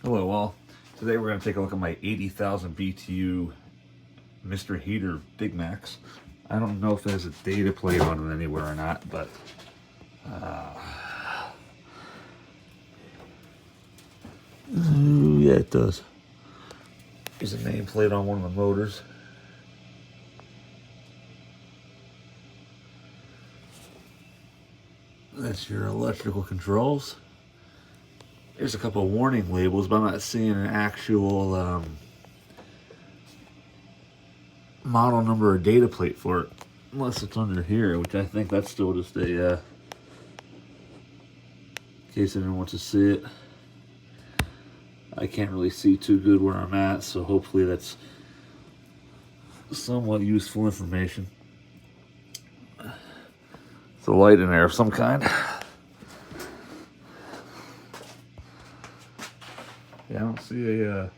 Hello all. Today we're going to take a look at my 80,000 BTU Mr. Heater Big Maxx. I don't know if it has a data plate on it anywhere or not, but yeah, it does. There's a nameplate on one of the motors. That's your electrical controls. There's a couple of warning labels, but I'm not seeing an actual model number or data plate for it, unless it's under here, which I think that's still just a in case anyone wants to see it. I can't really see too good where I'm at, so hopefully that's somewhat useful information. It's a light in there of some kind. Yeah, I don't see a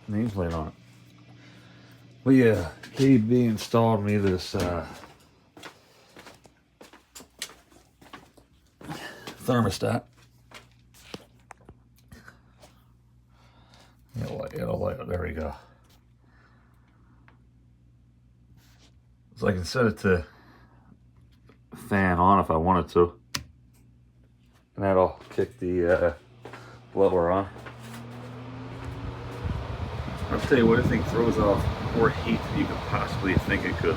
nameplate on it. Well, yeah, KB installed me this thermostat. It'll light, there we go. So I can set it to fan on if I wanted to. And that'll kick the blower on. I'll tell you what, I think throws off more heat than you could possibly think it could.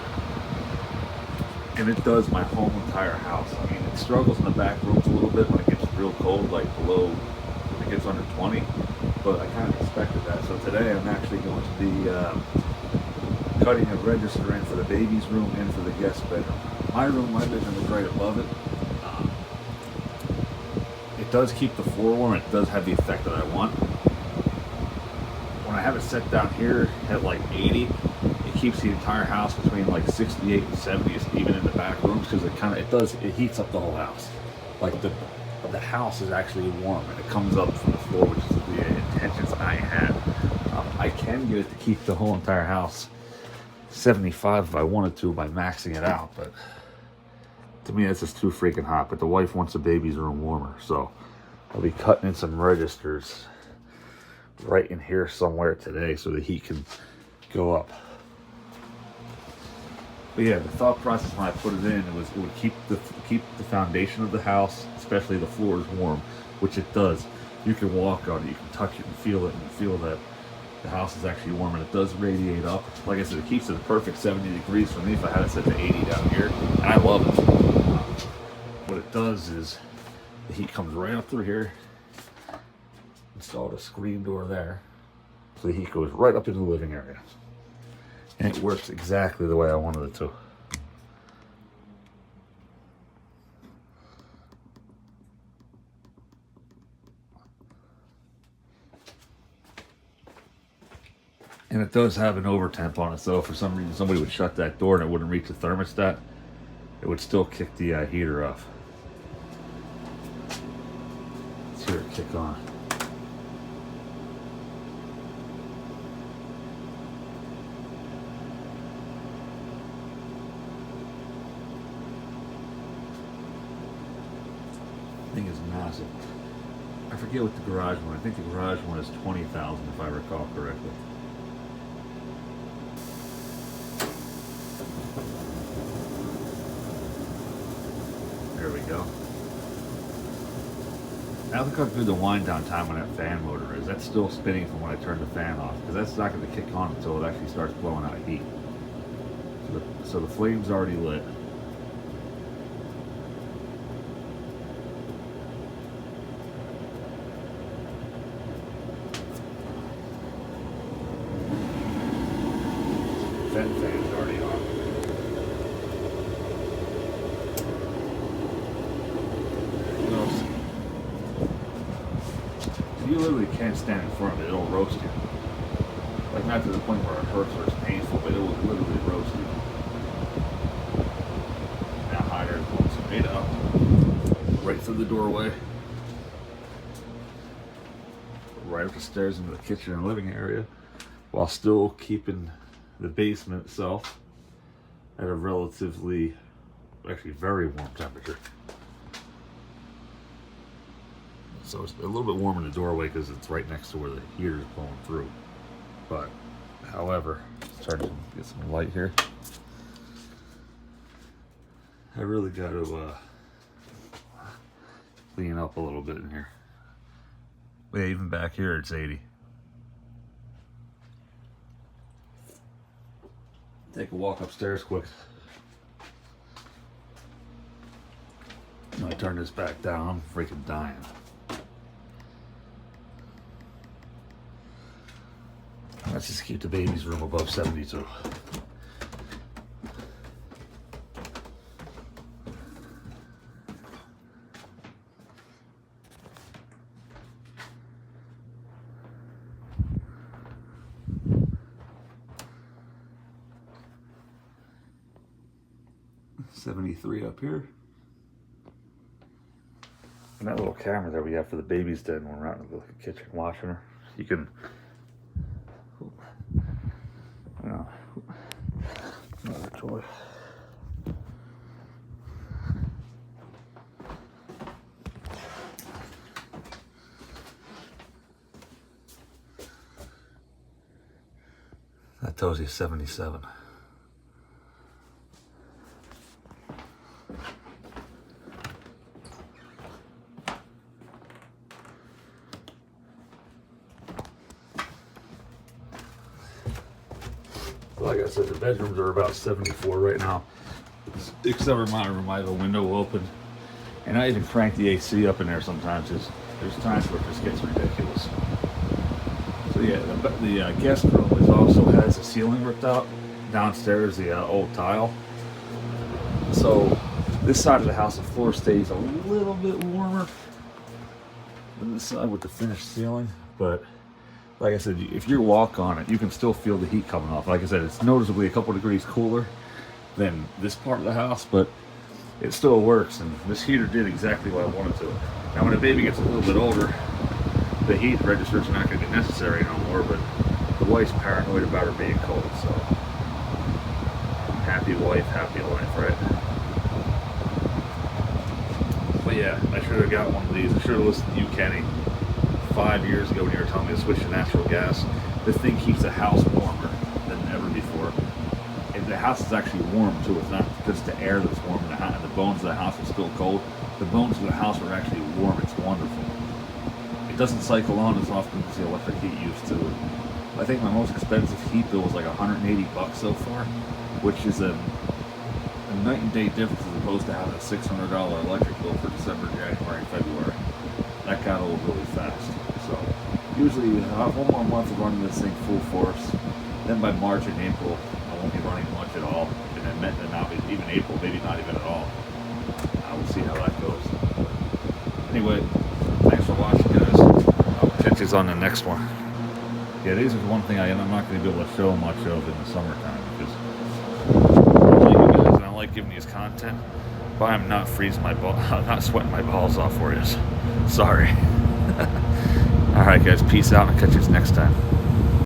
And it does my whole entire house. I mean, it struggles in the back rooms a little bit when it gets real cold, like below, when it gets under 20. But I kind of expected that. So today I'm actually going to be cutting a register in for the baby's room and for the guest bedroom. My bedroom is right above it. It does keep the floor warm. It does have the effect that I want. When I have it set down here at like 80, it keeps the entire house between like 68 and 70, even in the back rooms, because it heats up the whole house. Like the house is actually warm, and it comes up from the floor, which is the intentions I had. I can get it to keep the whole entire house 75 if I wanted to by maxing it out, but to me that's just too freaking hot. But the wife wants the baby's room warmer, so I'll be cutting in some registers right in here somewhere today so the heat can go up. But yeah, the thought process when I put it in, it would keep the foundation of the house, especially the floors, warm, which it does. You can walk on it, you can touch it and feel it, and feel that the house is actually warm, and it does radiate up. Like I said, it keeps it a perfect 70 degrees for me if I had it set to 80 down here, and I love it. What it does is the heat comes right up through here. Installed a screen door there, so the heat goes right up into the living area, and it works exactly the way I wanted it to. And it does have an over temp on it, so if for some reason somebody would shut that door and it wouldn't reach the thermostat, it would still kick the heater off. Let's hear it kick on. Thing is massive. I forget what the garage one. I think the garage one is 20,000 if I recall correctly. There we go. Now look how good the wind down time on that fan motor is. That's still spinning from when I turn the fan off, because that's not going to kick on until it actually starts blowing out heat. So the flame's already lit. Fan's already on. You literally can't stand in front of it, it'll roast you. Like, not to the point where it hurts or it's painful, but it will literally roast you. Now higher is going straight up, right through the doorway, right up the stairs into the kitchen and living area, while still keeping the basement itself at a relatively, actually very warm temperature. So it's a little bit warm in the doorway because it's right next to where the heater is blowing through. But, however, let's try to get some light here. I really got to clean up a little bit in here. Yeah, even back here it's 80. Take a walk upstairs quick. I turn this back down, I'm freaking dying. Let's just keep the baby's room above 72. $73 up here. And that little camera that we have for the baby's den when we're out in the kitchen washing her. You can, another toy. That tells you 77. Like I said, the bedrooms are about 74 right now. Except for my room, I have a window open. And I even crank the AC up in there sometimes. There's times where it just gets ridiculous. So yeah, the guest room also has the ceiling ripped out. Downstairs, the old tile. So this side of the house, the floor stays a little bit warmer than this side with the finished ceiling. But like I said, if you walk on it, you can still feel the heat coming off. Like I said, it's noticeably a couple degrees cooler than this part of the house, but it still works. And this heater did exactly what I wanted to. Now, when a baby gets a little bit older, the heat registers are not going to be necessary no more, but the wife's paranoid about her being cold, so happy wife, happy life, right? But yeah, I should have got one of these. I should have listened to you, Kenny, 5 years ago when you were telling me to switch to natural gas. This thing keeps the house warmer than ever before. And the house is actually warm too. It's not just the air that's warm in the house. The bones of the house are still cold. The bones of the house are actually warm. It's wonderful. It doesn't cycle on as often as the electric heat used to. I think my most expensive heat bill was like $180 so far, which is a night and day difference as opposed to having a $600 electric bill for December, January, and February. That got old really fast. So usually one more month of running this thing full force. Then by March and April, I won't be running much at all. And then not even April, maybe not even at all. We'll see how that goes. Anyway, thanks for watching, guys. I'll catch you on the next one. Yeah, this is one thing I'm not going to be able to show much of in the summertime because I like you guys and I like giving you content, but I'm not freezing my ball, I'm not sweating my balls off for you. Sorry. All right, guys, peace out and I'll catch you next time.